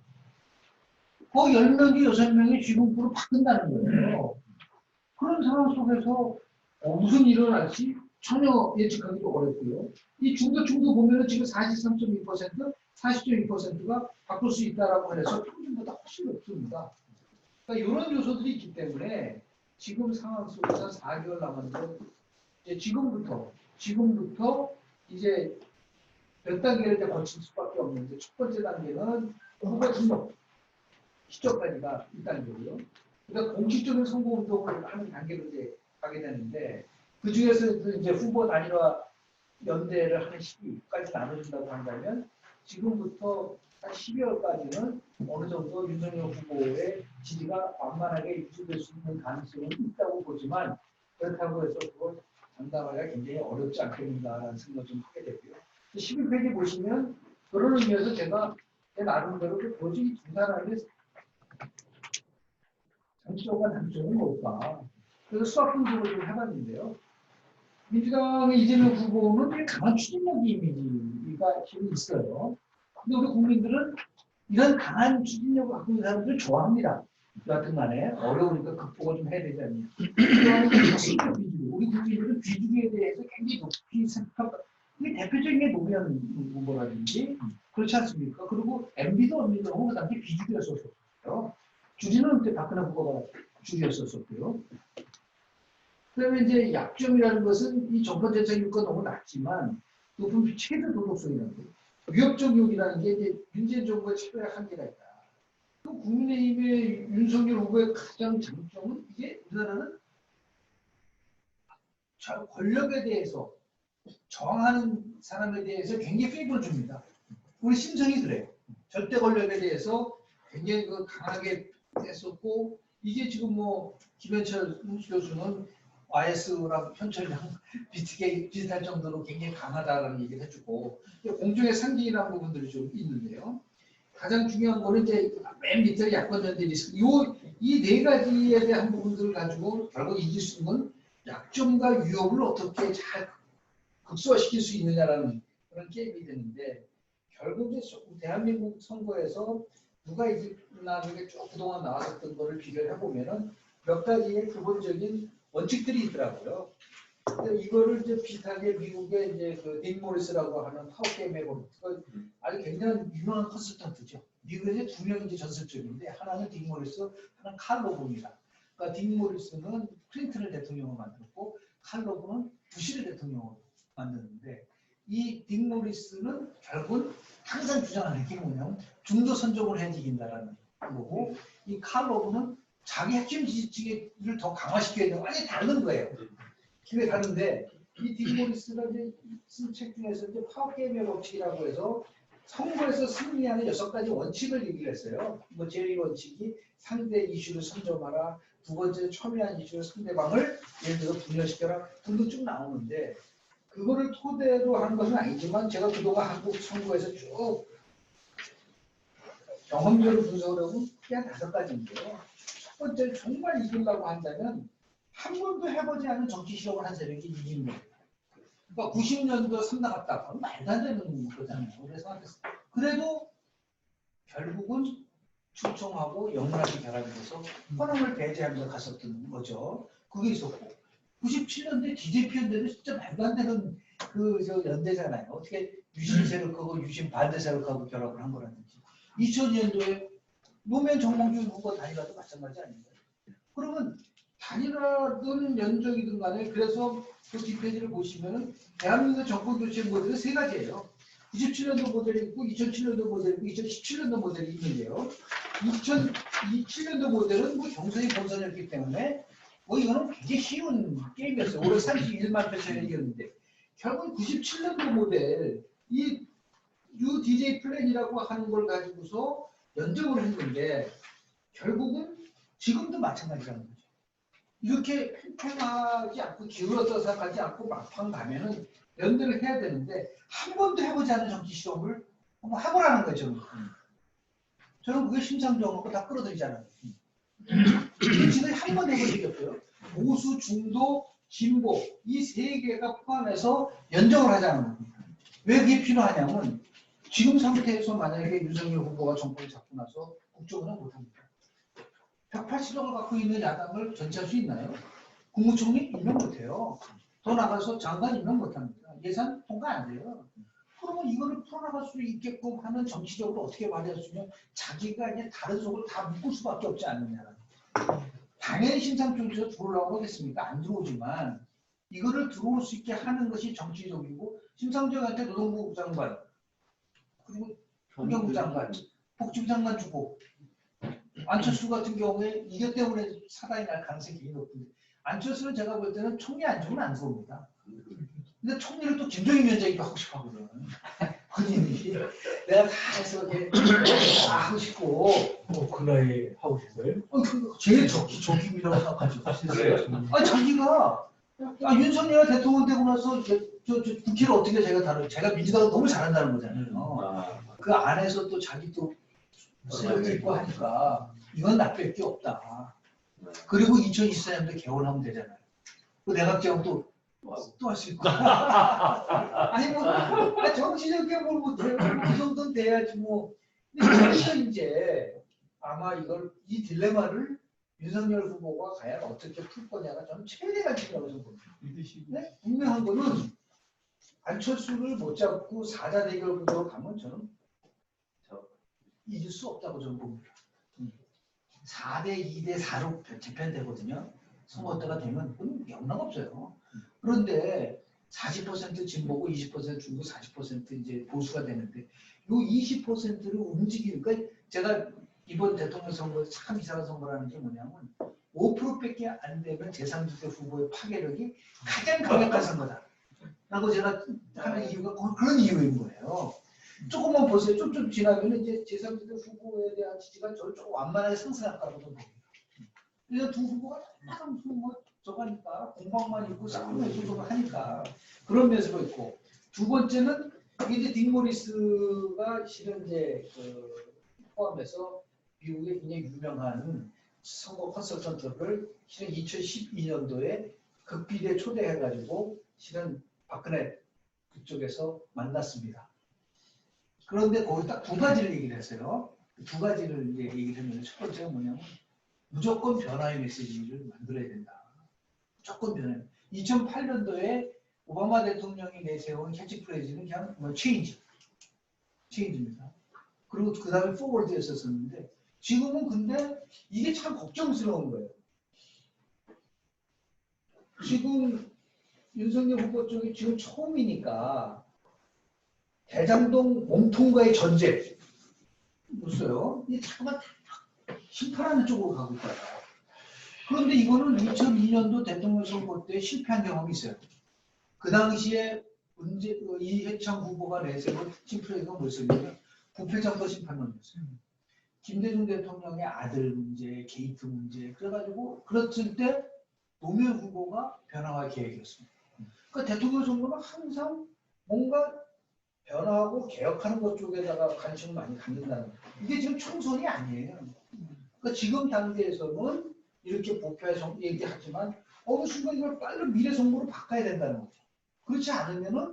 그 10명 중 6명이 지금으로 바꾼다는 거예요. 그런 상황 속에서 무슨 일이 일어날지 전혀 예측하기도 어렵고요. 이 중도 보면은 지금 43.2%, 40.2%가 바꿀 수 있다라고 해서 평균보다 훨씬 높습니다. 그러니까 이런 요소들이 있기 때문에 지금 상황 속에서 4개월 남았는데 이제 지금부터 이제 몇 단계를 이제 거칠 수밖에 없는데 첫 번째 단계는 후보 등록 시점까지가 1단계고요. 그러니까 공식적인 선거운동을 하는 단계로 이제 가게 되는데 그 중에서 이제 후보 단일화 연대를 하는 시기까지 나눠준다고 한다면 지금부터 한 12월까지는 어느 정도 윤석열 후보의 지지가 완만하게 유지될 수 있는 가능성은 있다고 보지만 그렇다고 해서 그걸 장담하기가 굉장히 어렵지 않겠는가라는 생각을 좀 하게 되고요. 11페이지 보시면 그런 의미에서 제가 제 나름대로 도저히 두 사람의 장점과 단점은 뭘까? 그래서 수학 분석을 좀 해봤는데요. 민주당의 이재명 후보는 강한 추진력 이미지가 지금 있어요. 근데 우리 국민들은 이런 강한 추진력을 갖고 있는 사람들을 좋아합니다. 여하튼 간에 어려우니까 극복을 좀 해야 되지 않냐. 우리 국민들은 비주류에 대해서 굉장히 높이 생각하고 이게 대표적인 게 노무현 후보라든지 그렇지 않습니까? 그리고 MB도 언니도 그 당시 비주류였었어요. 주진은 그때 박근혜 후보가 주류였었고요. 그다음에 이제 약점이라는 것은 이 정권 대책 효과가 너무 낮지만 높은 최대 도덕성이라는 거예요. 위협적 욕이라는 게 이제 문재인 정부의 차별의 한계가 있다. 또 국민의힘의 윤석열 후보의 가장 장점은 이게 우리나라는 권력에 대해서 저항하는 사람에 대해서 굉장히 페이버를 줍니다. 우리 심성이 그래요. 절대 권력에 대해서 굉장히 그 강하게 했었고 이게 지금 뭐 김현철 교수는 YS랑 현철이랑 비슷할 정도로 굉장히 강하다라는 얘기를 해주고 공중의 상징이라는 부분들이 좀 있는데요. 가장 중요한 거는 이제 맨 밑에 약권자들이 이 네 가지에 대한 부분들을 가지고 결국 이길 수 있는 약점과 위협을 어떻게 잘 극소화시킬 수 있느냐라는 그런 게임이 되는데 결국 이제 대한민국 선거에서 누가 이기나는 게 쭉 그동안 나왔었던 거를 비교를 해보면은 몇 가지의 기본적인 원칙들이 있더라고요. 근데 이거를 이제 비슷하게 미국의 이제 그 딕 모리스라고 하는 파워게임의 아주 굉장히 유명한 컨설턴트죠. 미국에 이제 두 명이 이제 전설적인데 하나는 딕 모리스, 하나는 칼 로브입니다. 그러니까 딕 모리스는 클린턴을 대통령으로 만들었고 칼 로브는 부시를 대통령으로 만드는데 이 딕 모리스는 결국은 항상 주장하는 게 뭐냐면 중도 선적을 해야 이긴다라는 거고 이 칼 로브는 자기 핵심 지지를 더 강화시켜야 되는 완전히 다른 거예요. 기회 다른데 이 딕 모리스가 이제 쓴 책 중에서 이제 파워게임의 법칙이라고 해서 선거에서 승리하는 6가지 원칙을 얘기를 했어요. 뭐 제일 원칙이 상대 이슈를 선점하라. 두 번째 첨예한 이슈로 상대방을 예를 들어 분열시켜라. 등등 쭉 나오는데 그거를 토대로 하는 것은 아니지만 제가 그동안 한국 선거에서 쭉 경험적으로 분석을 하면 크게 한 5가지인데요. 첫 번째 정말 이기려고 한다면 한 번도 해보지 않은 정치 실험을 한 세력이 이긴 거예요. 그러니까 90년도 3 나갔다. 그건 말도 안 되는 거잖아요. 그래서 그래도 결국은 충청하고 영문학이 결합이 돼서 호남을 배제하면서 갔었던 거죠. 그게 있었고 97년도에 DJP 연대도 진짜 말도 안 되는 저 연대잖아요. 어떻게 유신 세력하고 유신 반대 세력하고 결합을 한 거라든지 2000년도에 노무현 정몽준 후보 단일화도 마찬가지 아닌가요? 그러면 단일화든 연정이든 간에 그래서 그 뒷페이지를 보시면은 대한민국 정권 교체 모델은 3가지예요. 97년도 모델이 있고 2007년도 모델이 있고 2017년도 모델이 있는데요. 2007년도 모델은 뭐 경선이 본선이었기 때문에 뭐 이거는 굉장히 쉬운 게임이었어요. 올해 31만 표차에 이겼는데 결국 97년도 모델 이 UDJ 플랜이라고 하는 걸 가지고서 연정을 했는데 결국은 지금도 마찬가지라는 거죠. 이렇게 팽팽하지 않고 기울어서 생각하지 않고 막판 가면은 연대를 해야 되는데 한 번도 해보지 않은 정치 실험을 한번 해보라는 거예요. 저는 그게 심상정하고 다 끌어들이잖아요. 지금 한 번 해본 적이 없어요. 보수, 중도, 진보 이 3개가 포함해서 연정을 하자는 겁니다. 왜 그게 필요하냐면 지금 상태에서 만약에 윤석열 후보가 정권을 잡고 나서 국정운영 못합니다. 180석을 갖고 있는 야당을 전체할 수 있나요? 국무총리 임명 못해요. 더 나가서 장관 임명 못합니다. 예산 통과 안 돼요. 그러면 이거를 풀어나갈 수 있게끔 하는 정치적으로 어떻게 마련할 수 있냐? 자기가 이제 다른 속을 다 묶을 수밖에 없지 않느냐. 당연히 심상정치에서 들어오려고 하겠습니까? 안 들어오지만 이거를 들어올 수 있게 하는 것이 정치적이고 심상정한테 노동부 장관 그리고 환경부 장관, 복지부 장관 주고 안철수 같은 경우에 이것 때문에 사단이 날 가능성이 굉장히 높은데 안철수는 제가 볼 때는 총리 안 주면 안 들어옵니다. 근데 총리를 또 김종인 위원장이 하고 싶어 하거든. 본인이 내가 다 해서 다 하고 싶고 그 나이 하고 싶어요? 제일 적임이라고 생각하죠. 자기가 윤석열 대통령 되고 나서 저 국회를 어떻게 제가 민주당을 너무 잘한다는 거잖아요. 그 안에서 또 자기 또 세력이 있고 하니까 이건 나쁠 게 없다. 그리고 2024년도 개원하면 되잖아요. 그 내각 개원 또 할 수 있고. 아니 뭐 정치적인 뭘 못해요. 이 정도는 돼야지 뭐. 그래서 이제 아마 이 딜레마를 윤석열 후보가 과연 어떻게 풀 거냐가 저는 최대가 중요하다고 봅니다. 네? 분명한 거는 안철수를 못 잡고 4자 대결 구도로 가면 저는 이길 수 없다고 저는 봅니다. 4대 2대 4로 재편되거든요. 선거 때가 되면 그건 영락 없어요. 그런데 40% 진보고 20% 중도 40% 이제 보수가 되는데 이 20%를 움직이니까 제가 이번 대통령 선거에서 참 이상한 선거라는 게 뭐냐면 5%밖에 안 되면 제3지대 후보의 파괴력이 가장 강력한 선거다. 라고 제가 하는 이유가 그런 이유인 거예요. 조금만 보세요. 좀 지나면 이제 제3지대 후보에 대한 지지가 저를 조금 완만하게 상승할 거라고 봅니다. 그래서 두 후보가 약간 저거니까 공방만 있고 싸움만 있고 저거 하니까 그런 면에서 있고 두 번째는 이게 이제 딕 모리스가 실은 이제 포함해서 미국의 굉장히 유명한 선거 컨설턴트를 실은 2012년도에 극비대에 초대해가지고 실은 박근혜 그쪽에서 만났습니다. 그런데 거기 딱 두 가지를 얘기를 했어요. 두 가지를 이제 얘기를 했는데 첫 번째가 뭐냐면 무조건 변화의 메시지를 만들어야 된다. 무조건 변화. 2008년도에 오바마 대통령이 내세운 캐치프레이즈는 그냥 뭐 체인지입니다. 그리고 그 다음에 포워드였었는데 지금은 근데 이게 참 걱정스러운 거예요. 지금 윤석열 후보 쪽이 지금 처음이니까 대장동 몸통과의 전쟁 보세요. 이 자꾸만 심판하는 쪽으로 가고 있다. 그런데 이거는 2002년도 대통령 선거 때 실패한 경험이 있어요. 그 당시에 이해창 후보가 내세운 심플레이가 뭐였냐면 부패정거 심판론이었어요. 김대중 대통령의 아들 문제, 게이트 문제, 그래가지고 그랬을 때 노무현 후보가 변화와 계획이었습니다. 그러니까 대통령 선거는 항상 뭔가 변화하고 개혁하는 것 쪽에다가 관심을 많이 갖는다는 거예요. 이게 지금 총선이 아니에요. 그러니까 지금 단계에서는 이렇게 부패 얘기하지만 어느 순간 이걸 빨리 미래 선거로 바꿔야 된다는 거죠. 그렇지 않으면은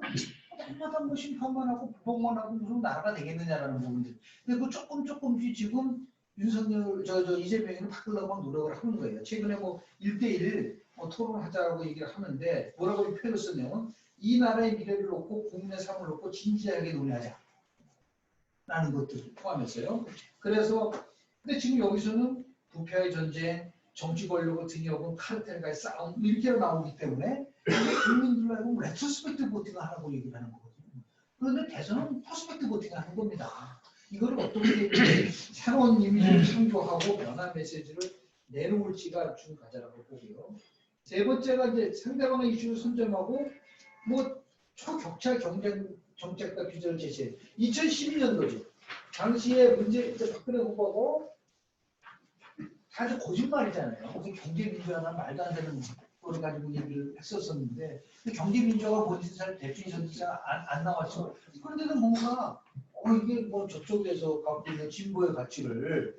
날마다 뭐 심판만 하고 부복만 하고 무슨 나라가 되겠느냐라는 부분들. 근데 그 조금씩 지금 윤석열 이재명이는 바꾸려고 막 노력을 하는 거예요. 최근에 뭐 1대1 토론하자고 얘기를 하는데 뭐라고 표현을 쓰냐면 이 나라의 미래를 놓고 국민의 삶을 놓고 진지하게 논의하자. 라는 것들을 포함했어요. 그래서 근데 지금 여기서는 부패의 전쟁, 정치 권력을 등에업은 카르텔과의 싸움 이렇게 나오기 때문에 국민들로 하여금 레트로스펙트 보팅을 하라고 얘기를 하는 거거든요. 그런데 대선은 프로스펙트 보팅을 하는 겁니다. 이걸 어떻게 새로운 이미지를 창조하고 변화 메시지를 내놓을지가 중 과제라고 보고요. 세 번째가 이제 상대방의 이슈를 선점하고 뭐 초격차 경쟁 정책과 비전을 제시해. 2012년도죠. 당시에 박근혜 후보고 사실 거짓말이잖아요. 무슨 경제민주화나 말도 안 되는 거를 가지고 얘기를 했었었는데 경제민주화가 뭔지 잘 대충 안 나왔죠. 그런데도 뭔가 이게 뭐 저쪽에서 갖고 있는 진보의 가치를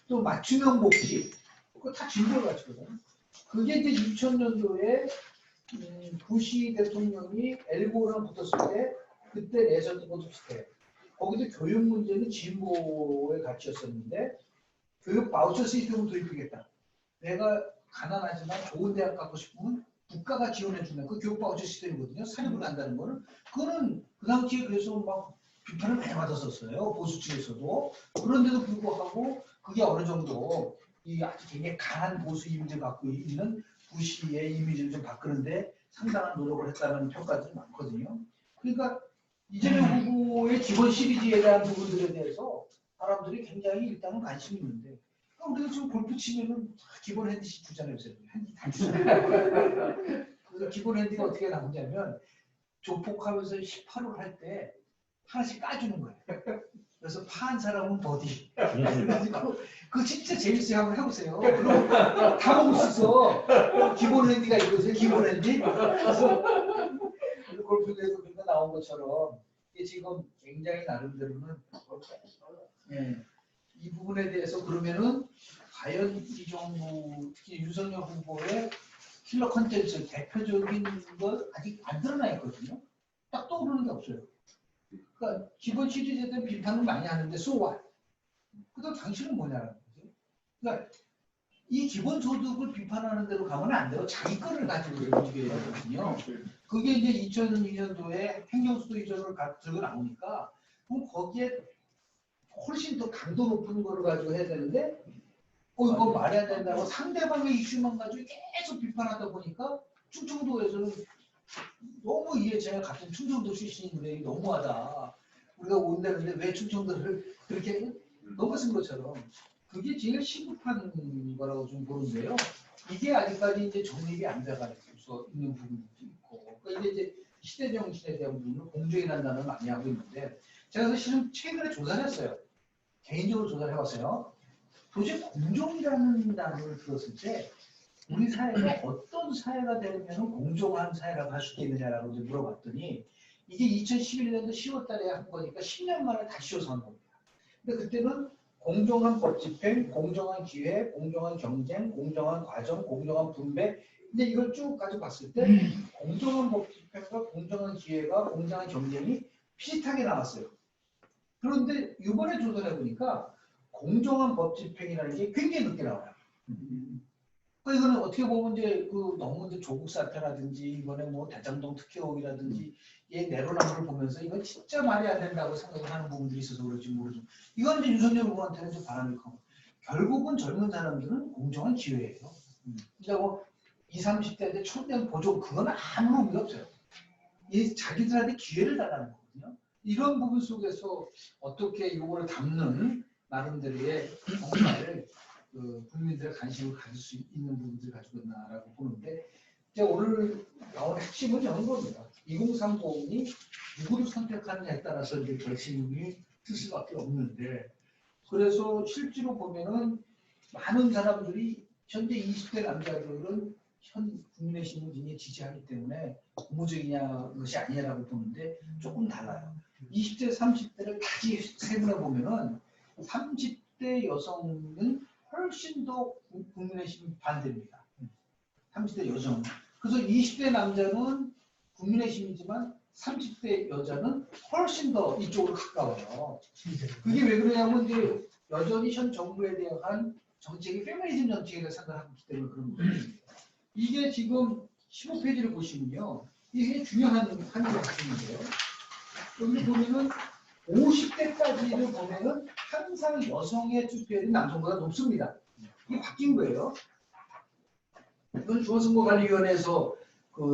또 맞춤형 복지 그거 다 진보의 가치거든요. 그게 이제 2000년도에 부시 대통령이 엘고랑 붙었을 때 그때 내셨던 것도 비슷해요. 거기도 교육 문제는 진보의 가치였었는데 교육 바우처 시스템을 도입하겠다. 내가 가난하지만 좋은 대학 가고 싶으면 국가가 지원해주는 그 교육 바우처 시스템이거든요. 사립을 간다는 거는 그거는 그 당시에 그래서 막 비판을 많이 받았었어요. 보수 측에서도. 그런데도 불구하고 그게 어느 정도 이 아주 굉장히 강한 보수 이미지를 갖고 있는 부시의 이미지를 좀 바꾸는데 상당한 노력을 했다는 평가들이 많거든요. 그러니까 이재명 후보의 기본 시리즈에 대한 부분들에 대해서 사람들이 굉장히 일단은 관심이 있는데 우리가 지금 골프 치면은 기본 핸디씩 주잖아요. 핸디 다 주잖아요. 그래서 기본 핸디가 어떻게 나오냐면 조폭하면서 18홀 할 때 하나씩 까주는 거예요. 그래서 파한 사람은 버디. 그래가지고 그거 진짜 재밌어요. 한번 해보세요. 그럼 다 먹을 수 있어. 기본 핸디가 이거세요. 기본 핸디. 그래서 골프대에서 그런 나온 것처럼 이게 지금 굉장히 나름대로는 이 부분에 대해서 그러면은 과연 이 정부 특히 윤석열 후보의 킬러 컨텐츠 대표적인 것 아직 안 드러나 있거든요. 딱 떠오르는 게 없어요. 그러니까 기본 시리즈에 대한 비판을 많이 하는데 so what? 그다음 당신은 뭐냐는 거죠. 그러니까 이 기본 소득을 비판하는 대로 가면 안 돼요. 자기 거를 가지고 움직여야 되거든요. 그게 이제 2002년도에 행정수도 이전을 들고 나오니까 그럼 거기에 훨씬 더 강도 높은 거를 가지고 해야 되는데 이거 말이 안 된다고 상대방의 이슈만 가지고 계속 비판하다 보니까 충청도에서는 너무 제가 같은 충청도 출신인 분이 너무하다. 우리가 온다는데 왜 충청도를 그렇게 넘어선 것처럼 그게 제일 시급한 거라고 좀 보는데요. 이게 아직까지 이제 정립이 안 돼가지고 있는 부분도 있고 그러니까 이게 이제 시대 정신에 대한 부분을 공정이라는 단어를 많이 하고 있는데 제가 사실은 최근에 조사를 했어요. 개인적으로 조사를 해봤어요. 도대체 공정이라는 단어를 들었을 때 우리 사회가 어떤 사회가 되면 공정한 사회라고 할 수 있느냐라고 이제 물어봤더니 이게 2011년도 10월 달에 한 거니까 10년 만에 다시 조사한 겁니다. 근데 그때는 공정한 법 집행, 공정한 기회, 공정한 경쟁, 공정한 과정, 공정한 분배 근데 이걸 쭉 가지고 봤을 때 공정한 법 집행과 공정한 기회가 공정한 경쟁이 비슷하게 나왔어요. 그런데 이번에 조사를 해보니까 공정한 법 집행이라는 게 굉장히 늦게 나와요. 그러니까 이거는 어떻게 보면 이제 그 너무 이제 조국 사태라든지 이번에 뭐 대장동 특혜 의혹이라든지 얘 내로남불을 보면서 이건 진짜 말이 안 된다고 생각을 하는 부분들이 있어서 그런지 모르죠. 이건 이제 윤석열 후보한테는 좀 바람이 크고 결국은 젊은 사람들은 공정한 기회예요. 그러니까 뭐 20, 30대한테 초년 보조 그건 아무런 의미 없어요. 이 자기들한테 기회를 달라는 거거든요. 이런 부분 속에서 어떻게 이거를 담는 나름대로의 정말 국민들의 관심을 가질 수 있는 부분들을 가지고 있나라고 보는데 이제 오늘 나온 핵심은 이런 겁니다. 2030이 누구를 선택하느냐에 따라서 이제 결심이 쓸 수밖에 없는데 그래서 실제로 보면은 많은 사람들이 현재 20대 남자들은 현 국민의힘을 굉장히 지지하기 때문에 고무적이냐 것이 아니냐라고 보는데 조금 달라요. 20대, 30대를 다시 세분해 보면은 30대 여성은 훨씬 더 국민의힘 반대입니다. 30대 여성은. 그래서 20대 남자는 국민의힘이지만 30대 여자는 훨씬 더 이쪽으로 가까워요. 그게 왜 그러냐면 이제 여전히 현 정부에 대한 정책이 페미니즘 정책이라고 생각하고 있기 때문에 그런 거예요. 이게 지금 15페이지를 보시면요. 이게 중요한 한 말씀인데요. 여기 보면은 50대까지를 보면은 항상 여성의 투표율이 남성보다 높습니다. 이게 바뀐 거예요. 이건 중앙선거관리위원회에서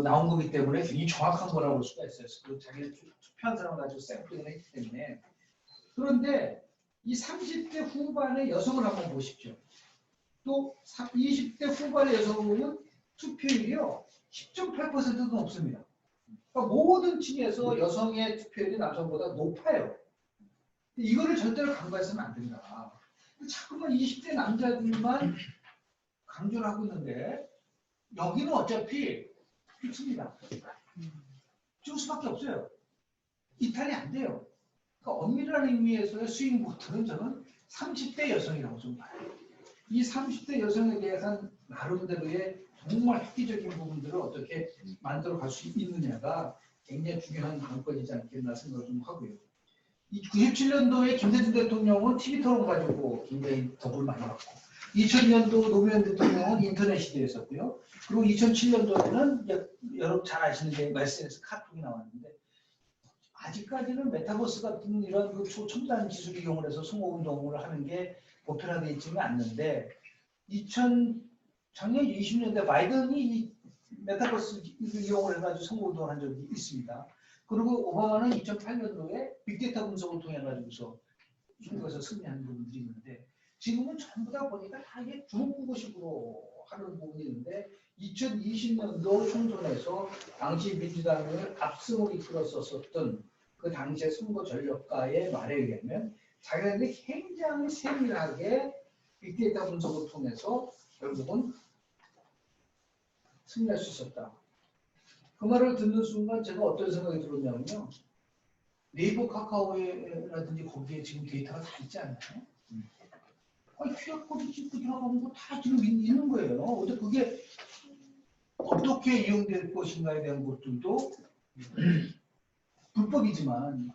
나온 거기 때문에 굉장히 정확한 거라고 볼 수가 있어요. 그 자기가 투표한 사람을 가지고 샘플링을 했기 때문에. 그런데 이 30대 후반의 여성을 한번 보십시오. 또 20대 후반의 여성을 보면 투표율이요 10.8%도 높습니다. 그러니까 모든 층에서 여성의 투표율이 남성보다 높아요. 이거를 절대로 간과해서는 안 된다. 자꾸만 20대 남자들만 강조를 하고 있는데 여기는 어차피 필수입니다. 줄 수밖에 없어요. 이탈이 안 돼요. 그러니까 엄밀한 의미에서의 스윙 보트는 저는 30대 여성이라고 좀 봐요. 이 30대 여성에 대한 나름대로의 정말 획기적인 부분들을 어떻게 만들어 갈 수 있느냐가 굉장히 중요한 관건이지 않겠나 생각을 좀 하고요. 이 97년도에 김대중 대통령은 TV 토론 가지고 굉장히 덕을 많이 받고 2000년도 노무현 대통령은 인터넷 시대였었고요. 그리고 2007년도에는 여러분 잘 아시는 게 SNS 카톡이 나왔는데 아직까지는 메타버스 같은 이런 그 초첨단 기술을 이용해서 선거운동을 하는 게 보편화되어 있지는 않는데 작년 20년대 바이든이 이 메타버스 이용을 해가지고 선거운동을 한 적이 있습니다. 그리고 오바마는 2008년도에 빅데이터 분석을 통해 가지고서 선거에서 승리한 부분들이 있는데 지금은 전부 다 보니까 다 이게 주목구구식으로 하는 부분이 있는데 2020년도 총선에서 당시 민주당을 압승을 이끌었었던 그 당시의 선거 전략가의 말에 의하면 자기네들이 굉장히 세밀하게 빅데이터 분석을 통해서 결국은 승리할 수 있었다. 그 말을 듣는 순간 제가 어떤 생각이 들었냐면요. 네이버 카카오라든지 거기에 지금 데이터가 다 있지 않나요? 아니, QR코드 찍고 들어가는 거 다 지금 있는 거예요. 근데 그게 어떻게 이용될 것인가에 대한 것들도 불법이지만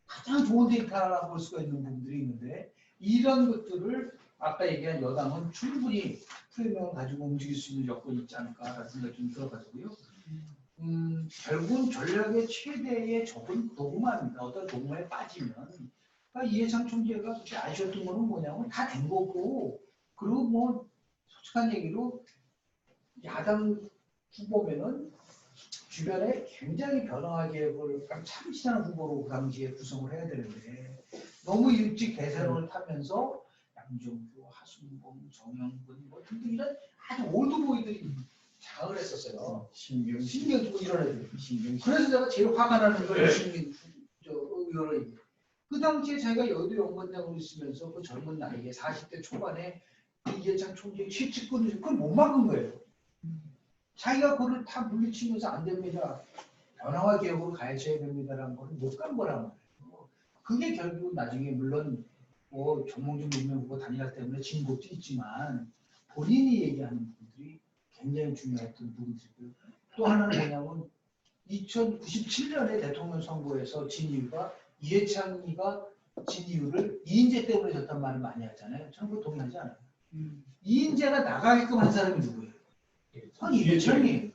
가장 좋은 데이터라고 볼 수가 있는 부분들이 있는데 이런 것들을 아까 얘기한 여당은 충분히 프레임을 가지고 움직일 수 있는 여건이 있지 않을까라는 생각이 좀 들어가지고요. 결국은 전략의 최대의 적은 도구마입니다. 어떤 도구마에 빠지면 그러니까 이해창 총재가 그렇게 아쉬웠던 거는 뭐냐면 다 된 거고 그리고 뭐 솔직한 얘기로 야당 후보면은 주변에 굉장히 변화 계획을 참신한 후보로 그 당시에 구성을 해야 되는데 너무 일찍 대세론을 타면서 양정표, 하순봉, 정영근 뭐 등등 이런 아주 올드보이들이 장을 했었어요. 신경 신경 쓰고 이런 애들. 신경 그래서 제가 제일 화가 나는 걸 신경 의원을 그 당시에 자기가 여의도 연구원장으로 있으면서 그 젊은 나이에 40대 초반에 이해찬 총재의 최측근을 그걸 못 막은 거예요. 자기가 그걸 다 물리치면서 안 됩니다. 변화와 개혁으로 가해져야 됩니다라는 걸 못 간 거란 말이에요. 그게 결국 나중에 물론 뭐 정몽준 문명 후보 단일화 때문에 진 것도 있지만 본인이 얘기하는 부분들이 굉장히 중요했던 부분들이고요. 또 하나는 뭐냐면 2097년에 대통령 선거에서 진 이유가 이해창이가 진 이유를 이인재 때문에 졌단 말을 많이 하잖아요. 저는 그거 동의하지 않아요. 이인재가 나가게끔 한 사람이 누구예요? 이해창이에요.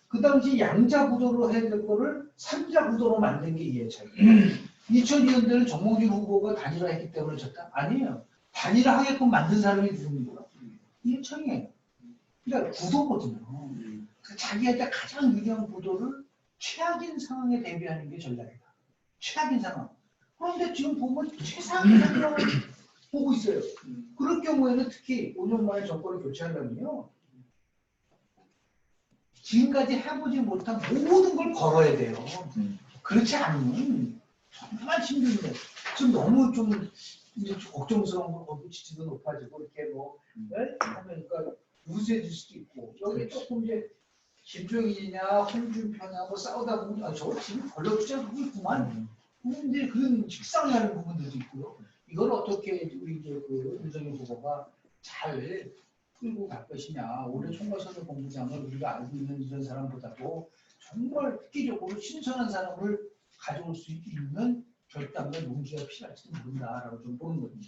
그 당시 양자 구도로 해야 될 거를 삼자 구도로 만든 게 이해창이에요. 2002년도에는 정몽준 후보가 단일화했기 때문에 졌다? 아니에요. 단일화하게끔 만든 사람이 누굽니까? 이해창이에요. 그러니까 구도거든요. 그러니까 자기한테 가장 유리한 구도를 최악인 상황에 대비하는 게 전략이다. 최악인 상황. 그런데 지금 보면 최상의 상황을 보고 있어요. 그럴 경우에는 특히 5년 만에 정권을 교체하려면요. 지금까지 해보지 못한 모든 걸 걸어야 돼요. 그렇지 않으면 정말 힘든데 지금 너무 좀 이제 걱정스러운 거 거기 지지도 높아지고 이렇게 뭐 하면 그러니까 우세해질 수도 있고 여기 조금 이제 김종인이냐 홍준표냐 뭐 싸우다 보면 아, 저거 지금 걸러주지 않고 있구만. 이제 그런 식상해하는 부분들도 있고요. 이걸 어떻게 우리 이제 그 윤석열 후보가 잘 끌고 갈 것이냐. 올해 총괄선거 본부장을 우리가 알고 있는 이런 사람보다도 정말 획기적으로 신선한 사람을 가져올 수 있는 결단과 용기가 필요할지도 모른다라고 좀 보는 겁니다.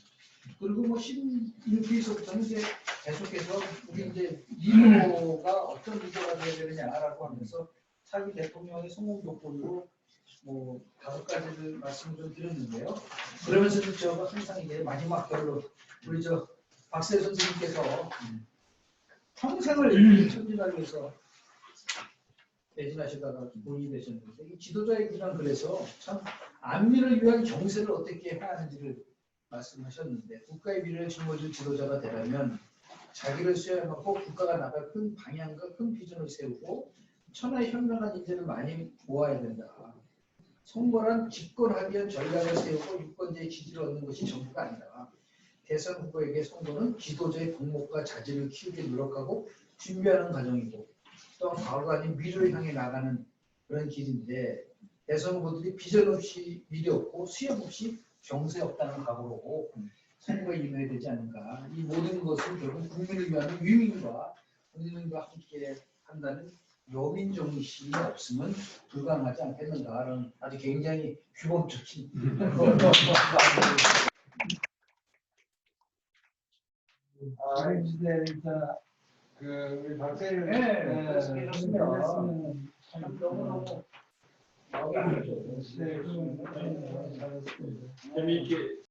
그리고 뭐 신인기에서부터는 이제 계속해서 우리 이제 리더가 어떤 리더가 되어야 되느냐라고 하면서 차기 대통령의 성공 조건으로 뭐 5가지를 말씀을 좀 드렸는데요. 그러면서 제가 항상 이제 마지막 결론 우리 저 박세 선생님께서 평생을 천진하기 위해서 매진하시다가 본인이 되셨는데 이 지도자의 길은 그래서 참 안미를 위한 경세를 어떻게 해야 하는지를 말씀하셨는데 국가의 미래를 짊어질 지도자가 되려면 자기를 수행하고 국가가 나갈 큰 방향과 큰 비전을 세우고 천하의 현명한 인재를 많이 모아야 된다. 선거란 집권하기 위한 전략을 세우고 유권자의 지지를 얻는 것이 전부가 아니다. 대선 후보에게 선거는 지도자의 복목과 자질을 키우게 노력하고 준비하는 과정이고 또한 과거가 아닌 미래를 향해 나가는 그런 길인데 대선 후보들이 비전 없이 미래 없고 수염 없이 경세 없다는 각오로 선거에 임해야 되지 않는가. 이 모든 것은 결국 국민을 위한 위민과 국민과 함께 한다는 여민정신이 없으면 불가능하지 않겠는가라는 아주 굉장히 규범적인 이제 진짜 그 우리 박세일 그래서 괜찮습니다. 참 너무너무 마음이 안 좋죠. 재미있게